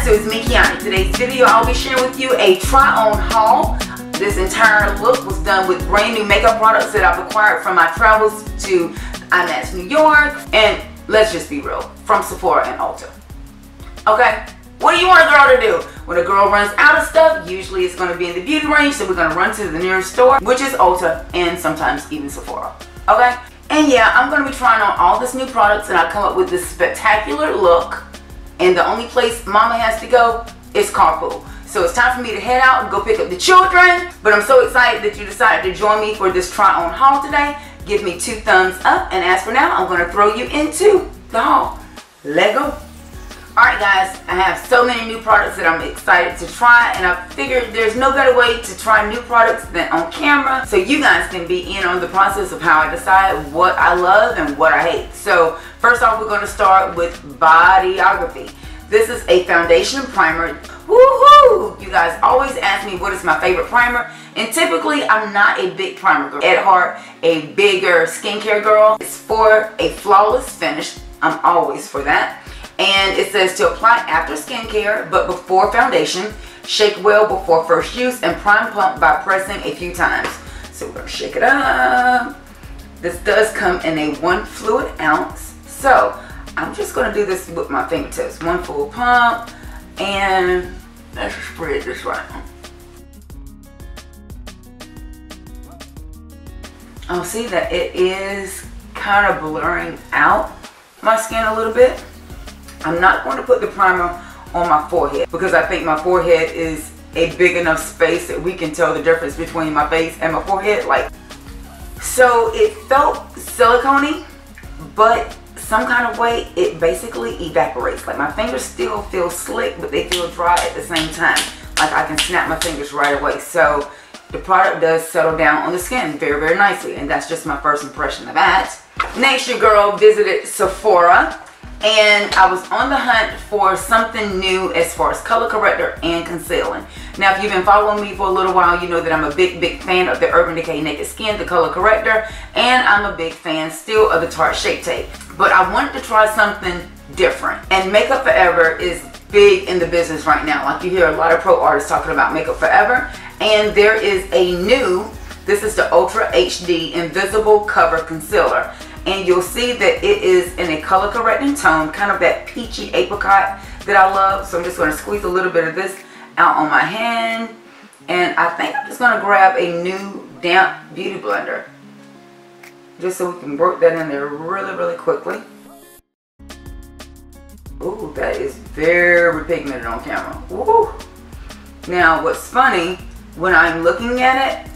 guys, so it's me, Kiani. Today's video, I'll be sharing with you a try-on haul. This entire look was done with brand new makeup products that I've acquired from my travels to IMATS, New York, and let's just be real, from Sephora and Ulta. Okay? What do you want a girl to do? When a girl runs out of stuff, usually it's going to be in the beauty range, so we're going to run to the nearest store, which is Ulta and sometimes even Sephora. Okay? And yeah, I'm going to be trying on all this new products, and I come up with this spectacular look, and the only place mama has to go is carpool. So it's time for me to head out and go pick up the children. But I'm so excited that you decided to join me for this try-on haul today. Give me 2 thumbs up, and as for now, I'm going to throw you into the haul. Let go. Alright guys, I have so many new products that I'm excited to try, and I figured there's no better way to try new products than on camera, so you guys can be in on the process of how I decide what I love and what I hate. So first off, we're going to start with Bodyography. This is a foundation primer. Woohoo! You guys always ask me what is my favorite primer, and typically I'm not a big primer girl. At heart, a bigger skincare girl. It's for a flawless finish. I'm always for that. And it says to apply after skincare but before foundation. Shake well before first use and prime pump by pressing a few times. So we're going to shake it up. This does come in a 1 fluid ounce. So I'm just going to do this with my fingertips. 1 full pump, and let's spread this right on. I'll see that it is kind of blurring out my skin a little bit. I'm not going to put the primer on my forehead because I think my forehead is a big enough space that we can tell the difference between my face and my forehead. So it felt silicone-y, but some kind of way it basically evaporates. Like my fingers still feel slick, but they feel dry at the same time. Like I can snap my fingers right away. So the product does settle down on the skin very, very nicely, and that's just my first impression of that. Next, your girl visited Sephora, and I was on the hunt for something new as far as color corrector and concealing. Now, if you've been following me for a little while, you know that I'm a big fan of the Urban Decay Naked Skin, the color corrector, and I'm a big fan still of the Tarte Shape Tape. But I wanted to try something different, and Makeup Forever is big in the business right now. Like you hear a lot of pro artists talking about Makeup Forever, and there is a new, this is the Ultra HD Invisible Cover Concealer. And you'll see that it is in a color correcting tone, kind of that peachy apricot that I love. So I'm just going to squeeze a little bit of this out on my hand. And I think I'm just going to grab a new damp beauty blender, just so we can work that in there really, really quickly. Ooh, that is very pigmented on camera. Ooh. Now, what's funny, when I'm looking at it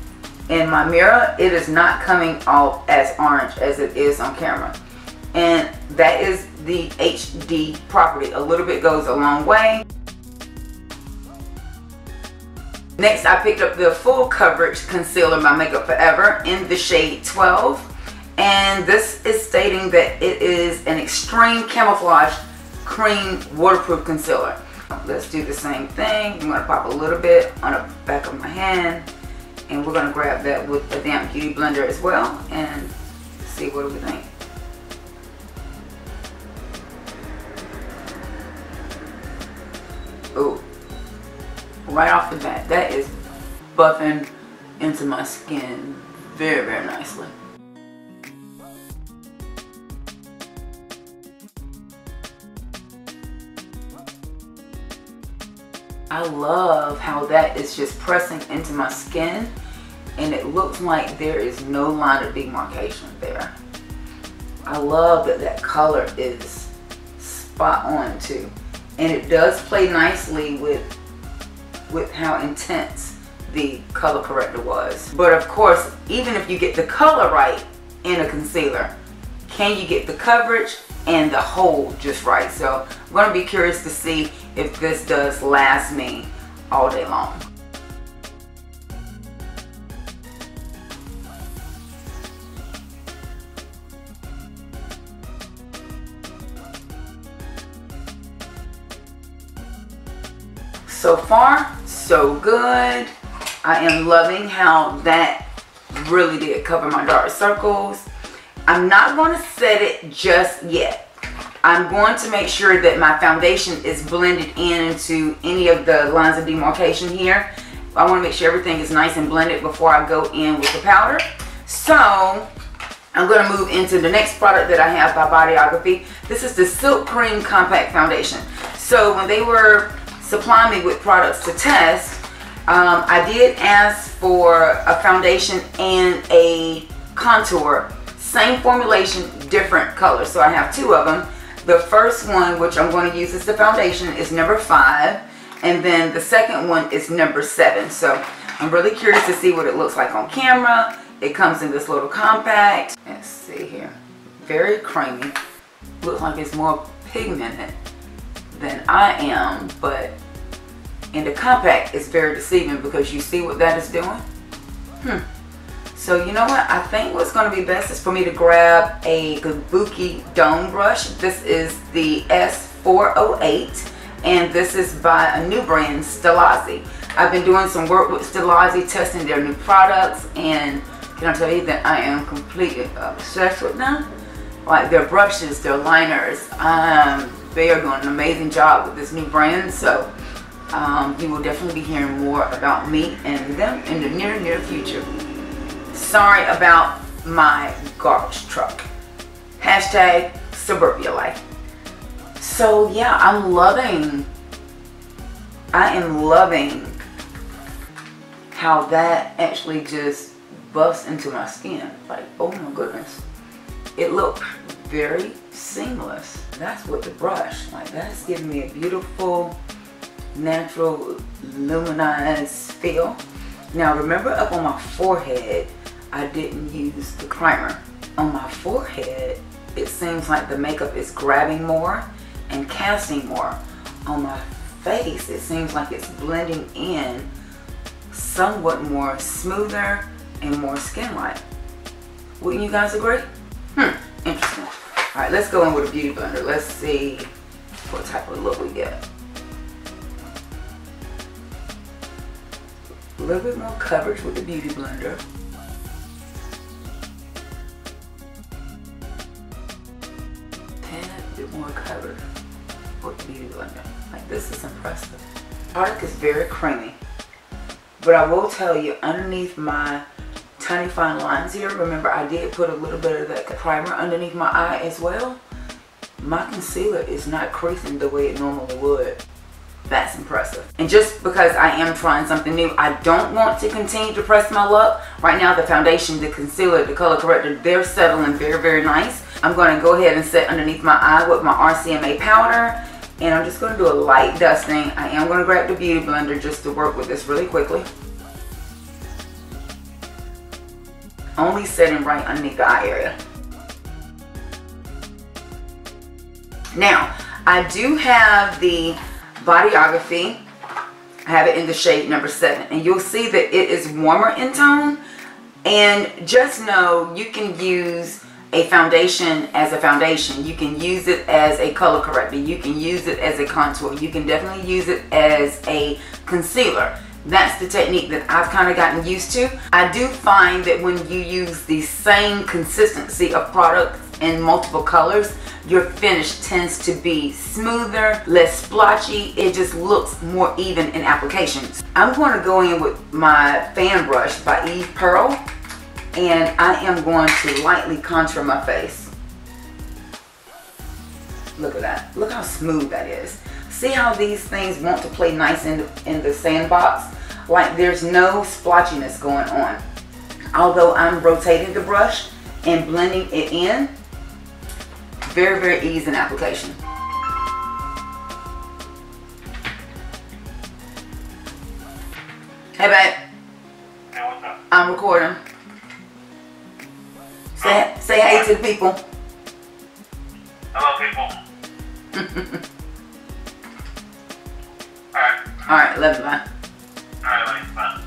in my mirror, it is not coming off as orange as it is on camera. And that is the HD property. A little bit goes a long way. Next, I picked up the Full Coverage Concealer by Makeup Forever in the shade 12. And this is stating that it is an extreme camouflage cream waterproof concealer. Let's do the same thing. I'm going to pop a little bit on the back of my hand, and we're going to grab that with a damp beauty blender as well and see what we think. Ooh, right off the bat, that is buffing into my skin very, very nicely. I love how that is just pressing into my skin, and it looks like there is no line of demarcation there. I love that that color is spot on too, and it does play nicely with how intense the color corrector was. But of course, even if you get the color right in a concealer, can you get the coverage and the hold just right? So I'm going to be curious to see if this does last me all day long. So far, so good. I am loving how that really did cover my dark circles. I'm not going to set it just yet. I'm going to make sure that my foundation is blended into any of the lines of demarcation here. I want to make sure everything is nice and blended before I go in with the powder. So I'm going to move into the next product that I have by Bodyography. This is the Silk Cream Compact Foundation. So when they were supplying me with products to test, I did ask for a foundation and a contour. Same formulation, different colors. So I have two of them. The first one, which I'm going to use as the foundation, is number 5. And then the second one is number 7. So I'm really curious to see what it looks like on camera. It comes in this little compact. Let's see here. Very creamy. Looks like it's more pigmented than I am, but in the compact it's very deceiving because you see what that is doing. So you know what? I think what's going to be best is for me to grab a Kabuki Dome brush. This is the S408. And this is by a new brand, Stilazzi. I've been doing some work with Stilazzi, testing their new products, and can I tell you that I am completely obsessed with them? Like their brushes, their liners, they are doing an amazing job with this new brand. So you will definitely be hearing more about me and them in the near future. Sorry about my garbage truck. Hashtag suburbia life. So yeah, I am loving how that actually just busts into my skin. Like, oh my goodness. It looked very seamless. That's what the brush, like that's giving me a beautiful, natural, luminized feel. Now remember up on my forehead, I didn't use the primer. On my forehead, it seems like the makeup is grabbing more and casting more. On my face, it seems like it's blending in somewhat more smoother and more skin-like. Wouldn't you guys agree? Interesting. Alright, let's go in with a beauty blender. Let's see what type of look we get. A little bit more coverage with the beauty blender. And a bit more coverage with the beauty blender. Like, this is impressive. The product is very creamy. But I will tell you, underneath my tiny fine lines here, remember I did put a little bit of that primer underneath my eye as well. My concealer is not creasing the way it normally would. That's impressive. And just because I am trying something new, I don't want to continue to press my luck. Right now the foundation, the concealer, the color corrector, they're settling very, very nice. I'm going to go ahead and set underneath my eye with my RCMA powder. And I'm just going to do a light dusting. I am going to grab the beauty blender just to work with this really quickly. Only setting right underneath the eye area. Now, I do have the Bodyography. I have it in the shade number 7. And you'll see that it is warmer in tone. And just know you can use a foundation as a foundation. You can use it as a color corrector. You can use it as a contour. You can definitely use it as a concealer. That's the technique that I've kind of gotten used to. I do find that when you use the same consistency of products in multiple colors, your finish tends to be smoother, less splotchy. It just looks more even in applications. I'm going to go in with my fan brush by Eve Pearl, and I am going to lightly contour my face. Look at that. Look how smooth that is. See how these things want to play nice in the sandbox? Like there's no splotchiness going on. Although I'm rotating the brush and blending it in, very, very easy in application. Hey babe. Hey, what's up? I'm recording. Say hey to the people. Hello people. Alright, love you, bye. Alright, bye.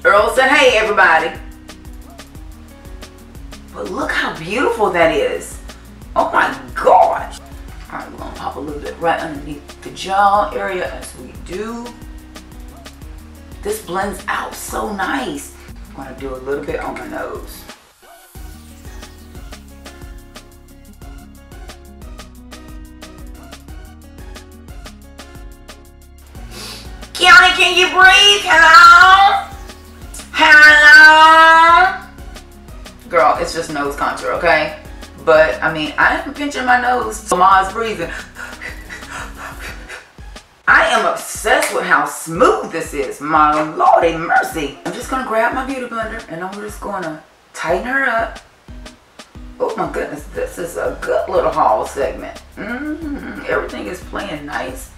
Earl said hey everybody. But look how beautiful that is. Oh my gosh. Alright, we're gonna pop a little bit right underneath the jaw area as we do. This blends out so nice. I'm gonna do a little bit on my nose. can you breathe? Hello? Hello? Girl, it's just nose contour, okay? But, I mean, I am pinching my nose so Ma's breathing. I am obsessed with how smooth this is. My lordy mercy. I'm just gonna grab my beauty blender and I'm just gonna tighten her up. Oh my goodness, this is a good little haul segment. Everything is playing nice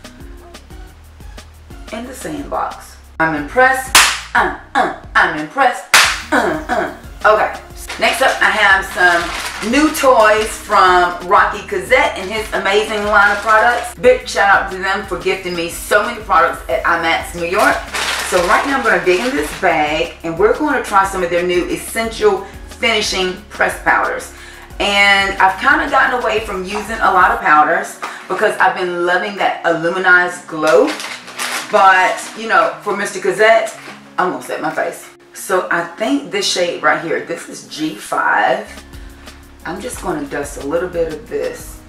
in the sandbox. I'm impressed. I'm impressed. Okay. Next up, I have some new toys from Cozette and his amazing line of products. Big shout out to them for gifting me so many products at IMATS, New York. So right now I'm going to dig in this bag and we're going to try some of their new essential finishing press powders. And I've kind of gotten away from using a lot of powders because I've been loving that aluminized glow. But, you know, for Mr. Cozette, I'm going to set my face. So I think this shade right here, this is G5. I'm just going to dust a little bit of this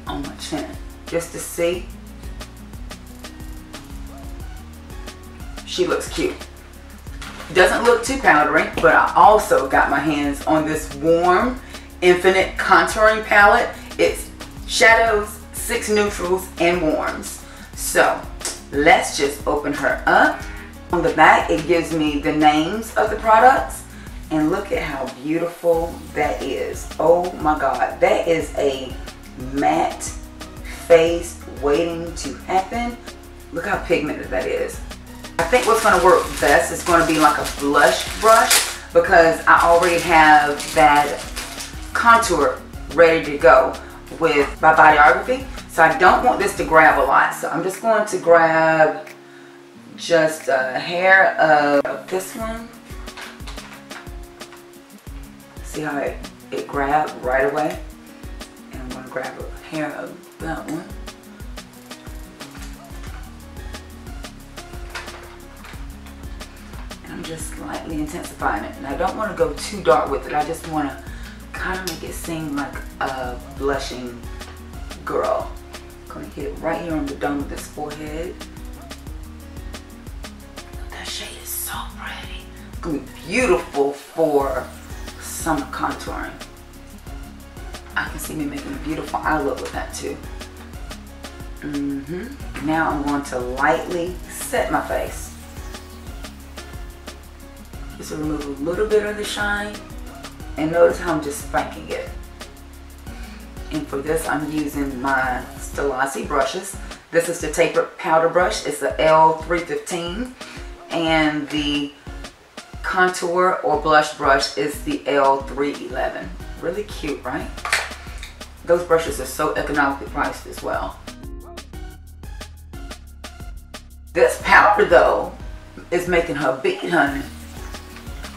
on my chin just to see. She looks cute. Doesn't look too powdery, but I also got my hands on this warm infinite contouring palette. It's shadows, 6 neutrals, and warms. So let's just open her up. On the back, it gives me the names of the products, and look at how beautiful that is. Oh my God, that is a matte face waiting to happen. Look how pigmented that is. I think what's going to work best is going to be like a blush brush because I already have that contour ready to go with my Bodyography. So I don't want this to grab a lot. So I'm just going to grab just a hair of this one. See how it grabbed right away? And I'm going to grab a hair of that one. And I'm just slightly intensifying it. And I don't want to go too dark with it. I just want to kind of make it seem like a blushing girl. I'm going to hit it right here on the dome of this forehead. Shade is so pretty. It's gonna be beautiful for summer contouring. I can see me making a beautiful eye look with that too. Now I'm going to lightly set my face. Just to remove a little bit of the shine. And notice how I'm just spanking it. And for this I'm using my Stilazzi brushes. This is the tapered powder brush. It's the L315. And the contour or blush brush is the L311. Really cute, right? Those brushes are so economically priced as well. This powder though is making her beat, honey.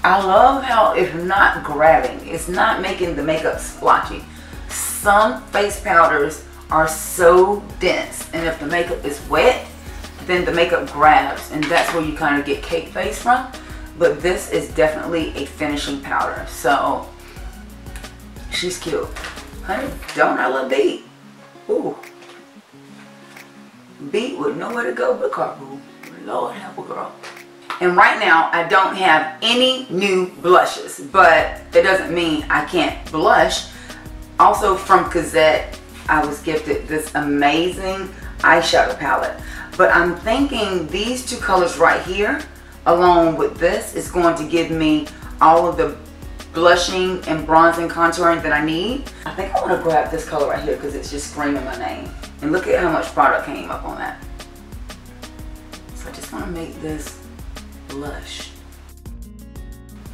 I love how it's not grabbing. It's not making the makeup splotchy. Some face powders are so dense, and if the makeup is wet, then the makeup grabs, and that's where you kind of get cake face from. But this is definitely a finishing powder, so she's cute. Honey, don't I love Beat? Ooh. Beat with nowhere to go but carpool. Lord help a girl. And right now, I don't have any new blushes, but it doesn't mean I can't blush. Also from Cozette, I was gifted this amazing eyeshadow palette. But I'm thinking these two colors right here, along with this, is going to give me all of the blushing and bronzing contouring that I need. I think I want to grab this color right here because it's just screaming my name. And look at how much product came up on that. So I just want to make this blush.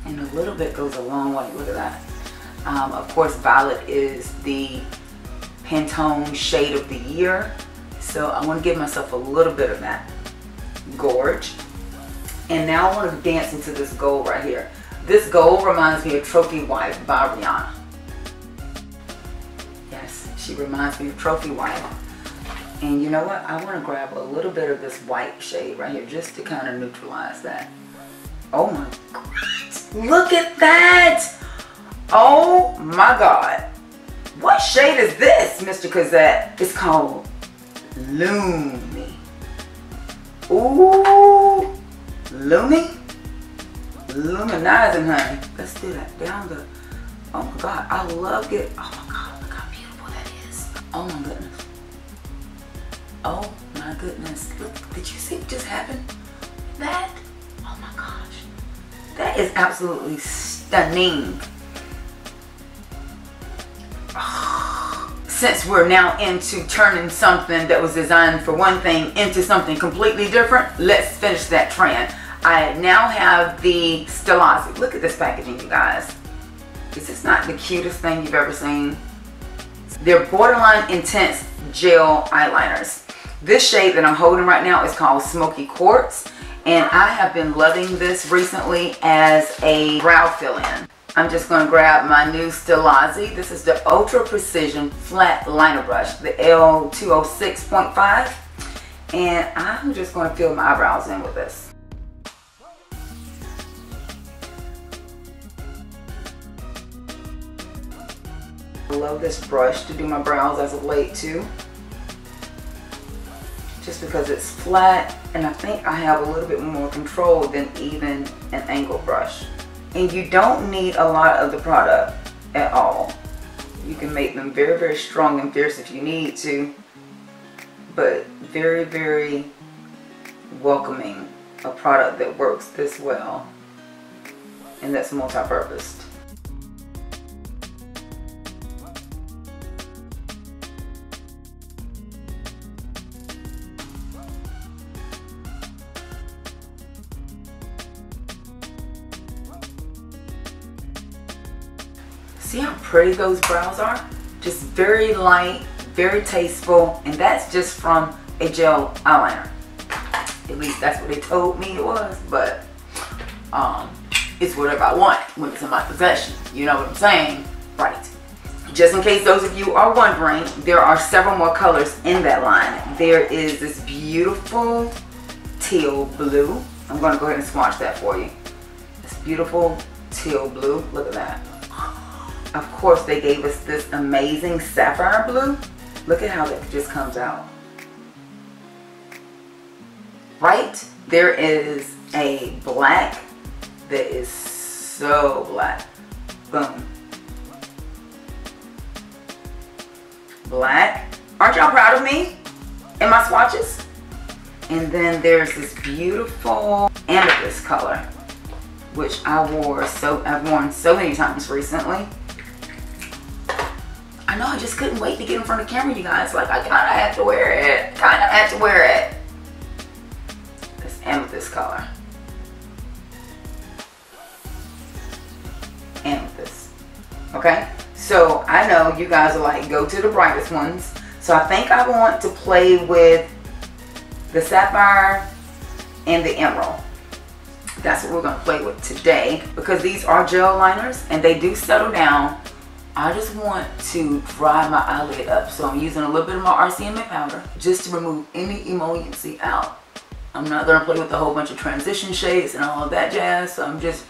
And a little bit goes a long way. Look at that. Of course, violet is the Pantone shade of the year. So I want to give myself a little bit of that. Gorge. And now I want to dance into this gold right here. This gold reminds me of Trophy Wife by Rihanna. Yes, she reminds me of Trophy Wife. And you know what? I want to grab a little bit of this white shade right here just to kind of neutralize that. Oh my God. Look at that. Oh my God. What shade is this, Mr. Cozette? It's called Loomy. Ooh, luminizing, honey. Let's do that down the, oh my God, I love it. Oh my God, look how beautiful that is. Oh my goodness. Oh my goodness. Look, did you see what just happened? That, oh my gosh. That is absolutely stunning. Since we're now into turning something that was designed for one thing into something completely different, let's finish that trend. I now have the Stilazzi. Look at this packaging, you guys. Is this not the cutest thing you've ever seen? They're borderline intense gel eyeliners. This shade that I'm holding right now is called Smoky Quartz, and I have been loving this recently as a brow fill-in. I'm just going to grab my new Stilazzi. This is the Ultra Precision Flat Liner Brush, the L206.5, and I'm just going to fill my eyebrows in with this. I love this brush to do my brows as of late too, just because it's flat, and I think I have a little bit more control than even an angle brush. And you don't need a lot of the product at all. You can make them very, very strong and fierce if you need to, but very, very welcoming, a product that works this well and that's multi-purposed. See how pretty those brows are? Just very light, very tasteful, and that's just from a gel eyeliner. At least that's what they told me it was, but it's whatever I want when it's in my possession. You know what I'm saying? Right. Just in case those of you are wondering, there are several more colors in that line. There is this beautiful teal blue. I'm going to go ahead and swatch that for you. This beautiful teal blue. Look at that. Of course, they gave us this amazing sapphire blue. Look at how that just comes out. Right? There is a black that is so black. Boom. Black. Aren't y'all proud of me and my swatches? And then there's this beautiful amethyst color, which I've worn so many times recently. I know, I just couldn't wait to get in front of the camera, you guys. Like, I kind of had to wear it. This amethyst color. Amethyst. Okay? So, I know you guys are like, go to the brightest ones. So, I think I want to play with the sapphire and the emerald. That's what we're going to play with today, because these are gel liners and they do settle down. I just want to dry my eyelid up, so I'm using a little bit of my RCMA powder just to remove any emolliency out. I'm not going to play with a whole bunch of transition shades and all of that jazz, so I'm just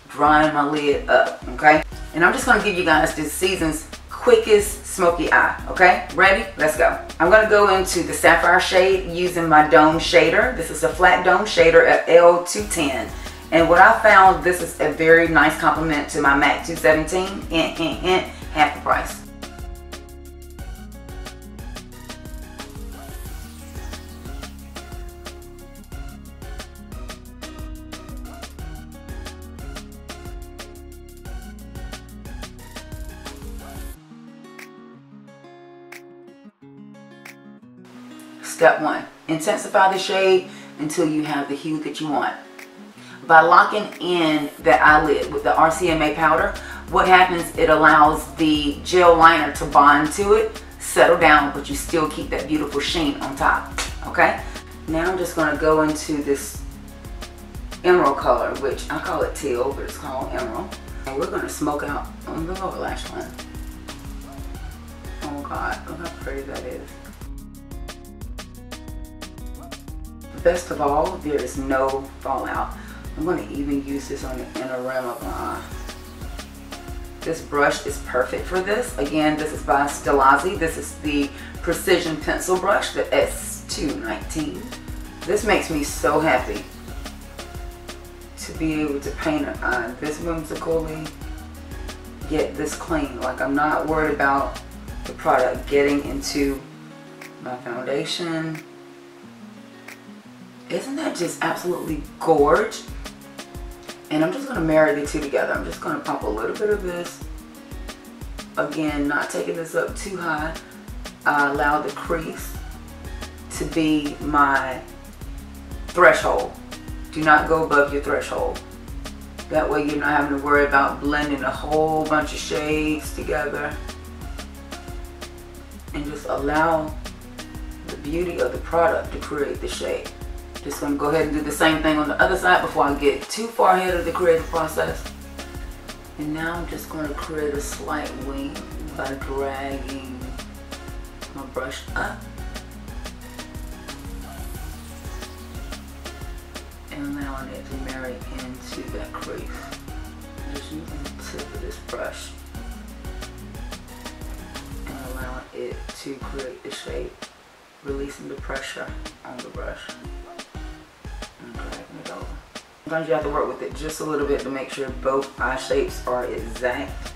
drying my lid up, okay? And I'm just going to give you guys this season's quickest smoky eye, okay? Ready? Let's go. I'm going to go into the sapphire shade using my dome shader. This is a flat dome shader at L210. And what I found, this is a very nice complement to my MAC 217. Hint, hint, hint, half the price. Step 1, intensify the shade until you have the hue that you want. By locking in the eyelid with the RCMA powder, what happens, it allows the gel liner to bond to it, settle down, but you still keep that beautiful sheen on top, okay? Now I'm just going to go into this emerald color, which I call it teal, but it's called emerald. And we're going to smoke out on the lower lash line. Oh God, look how pretty that is. Best of all, there is no fallout. I'm going to even use this on the inner rim of my eye. This brush is perfect for this. Again, this is by Stilazzi. This is the Precision Pencil Brush, the S219. This makes me so happy to be able to paint an eye this whimsically, yet this clean. Like, I'm not worried about the product getting into my foundation. Isn't that just absolutely gorgeous? And I'm just going to marry the two together. I'm just going to pop a little bit of this. Again, not taking this up too high. I allow the crease to be my threshold. Do not go above your threshold. That way you're not having to worry about blending a whole bunch of shades together. And just allow the beauty of the product to create the shade. Just going to go ahead and do the same thing on the other side before I get too far ahead of the creative process. And now I'm just going to create a slight wing by dragging my brush up and allowing it to marry into that crease. Just using the tip of this brush and allowing it to create the shape, releasing the pressure on the brush and dragging it over. Sometimes you have to work with it just a little bit to make sure both eye shapes are exact.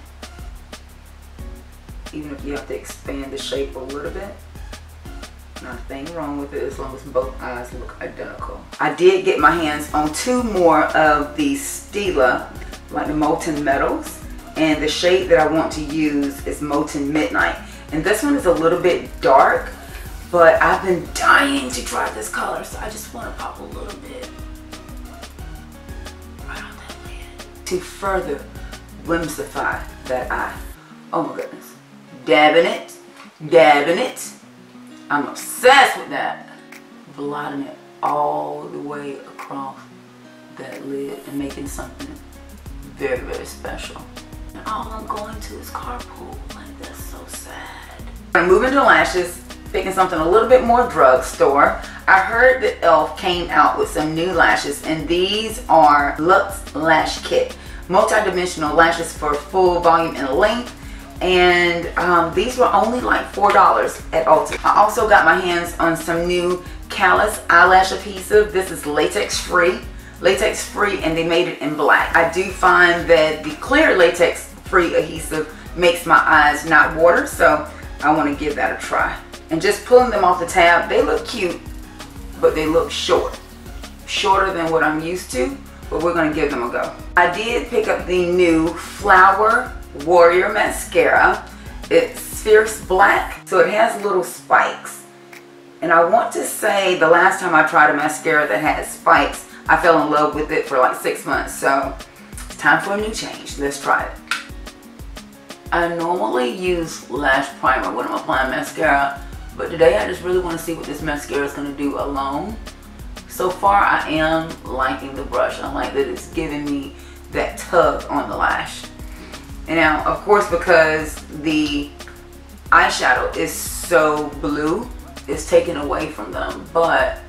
Even if you have to expand the shape a little bit. Nothing wrong with it as long as both eyes look identical. I did get my hands on two more of the Stila, like the Molten Metals. And the shade that I want to use is Molten Midnight. And this one is a little bit dark, but I've been dying to try this color, so I just want to pop a little bit right on that lid to further whimsify that eye. Oh my goodness. Dabbing it, dabbing it. I'm obsessed with that. Blotting it all the way across that lid and making something very, very special. And all I'm going to is carpool. Like, that's so sad. I'm moving to lashes, picking something a little bit more drugstore. I heard that LF came out with some new lashes, and these are Luxe Lash Kit. Multi-dimensional lashes for full volume and length. And these were only like $4 at Ulta. I also got my hands on some new Callus eyelash adhesive. This is latex free, and they made it in black. I do find that the clear latex free adhesive makes my eyes not water, so I want to give that a try. And just pulling them off the tab, they look cute, but they look short. Shorter than what I'm used to, but we're going to give them a go. I did pick up the new Flower Warrior mascara. It's fierce black, so it has little spikes. And I want to say the last time I tried a mascara that had spikes, I fell in love with it for like 6 months. So it's time for a new change. Let's try it. I normally use lash primer when I'm applying mascara, but today I just really want to see what this mascara is going to do alone. So far I am liking the brush. I like that it's giving me that tug on the lash. And now, of course, because the eyeshadow is so blue, it's taken away from them. But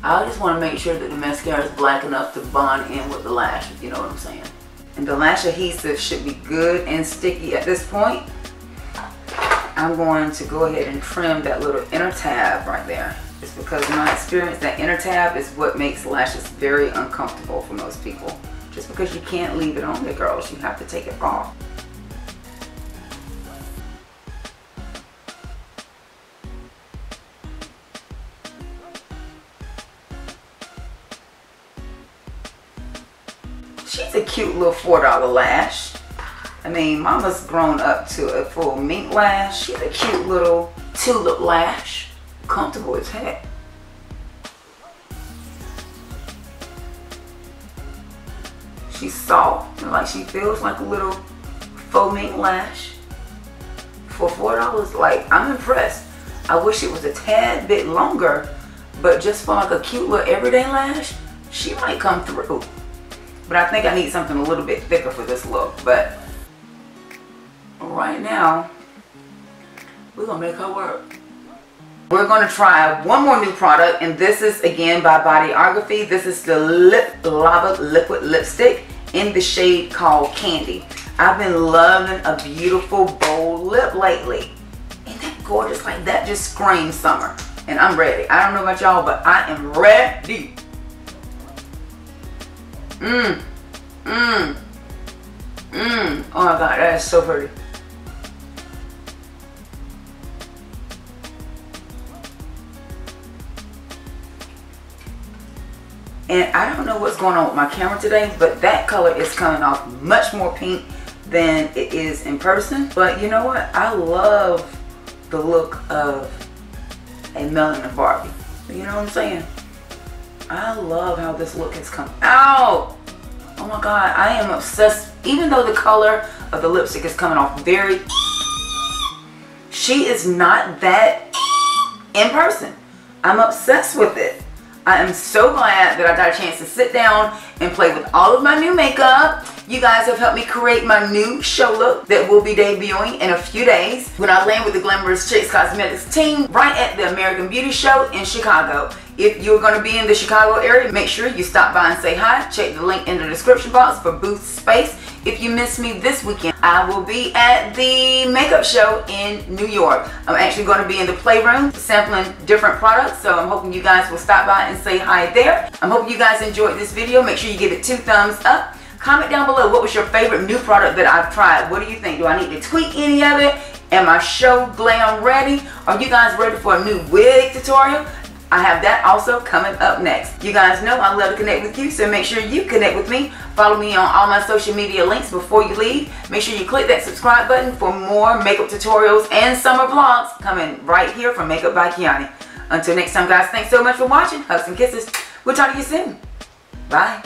I just want to make sure that the mascara is black enough to bond in with the lash, if you know what I'm saying. And the lash adhesive should be good and sticky at this point. I'm going to go ahead and trim that little inner tab right there. Just because in my experience, that inner tab is what makes lashes very uncomfortable for most people. Just because you can't leave it on there, girls, you have to take it off. She's a cute little $4 lash. I mean, Mama's grown up to a full mink lash. She's a cute little tulip lash. Comfortable as heck. She's soft and like she feels like a little faux mink lash for $4. Like, I'm impressed. I wish it was a tad bit longer, but just for like a cute little everyday lash, she might come through. But I think I need something a little bit thicker for this look. But right now, we're gonna make her work. We're going to try one more new product, and this is again by Bodyography. This is the Lip Lava Liquid Lipstick in the shade called Candy. I've been loving a beautiful bold lip lately. Ain't that gorgeous? Like, that just screams summer. and I'm ready. I don't know about y'all, but I am ready. Oh my God, that is so pretty. And I don't know what's going on with my camera today, but that color is coming off much more pink than it is in person. But you know what? I love the look of a melanin Barbie. You know what I'm saying? I love how this look has come out. Oh my God, I am obsessed. Even though the color of the lipstick is coming off very, she is not that in person. I'm obsessed with it. I am so glad that I got a chance to sit down and play with all of my new makeup. You guys have helped me create my new show look that will be debuting in a few days when I land with the Glamorous Chicks Cosmetics team right at the American Beauty Show in Chicago. If you're going to be in the Chicago area, make sure you stop by and say hi. Check the link in the description box for booth space. If you miss me this weekend, I will be at the Makeup Show in New York. I'm actually going to be in the playroom sampling different products, so I'm hoping you guys will stop by and say hi there. I'm hoping you guys enjoyed this video. Make sure you give it 2 thumbs up. Comment down below what was your favorite new product that I've tried. What do you think? Do I need to tweak any of it? Am I show glam ready? Are you guys ready for a new wig tutorial? I have that also coming up next. You guys know I love to connect with you, so make sure you connect with me. Follow me on all my social media links before you leave. Make sure you click that subscribe button for more makeup tutorials and summer vlogs coming right here from Makeup by Kiani. Until next time, guys, thanks so much for watching. Hugs and kisses. We'll talk to you soon. Bye.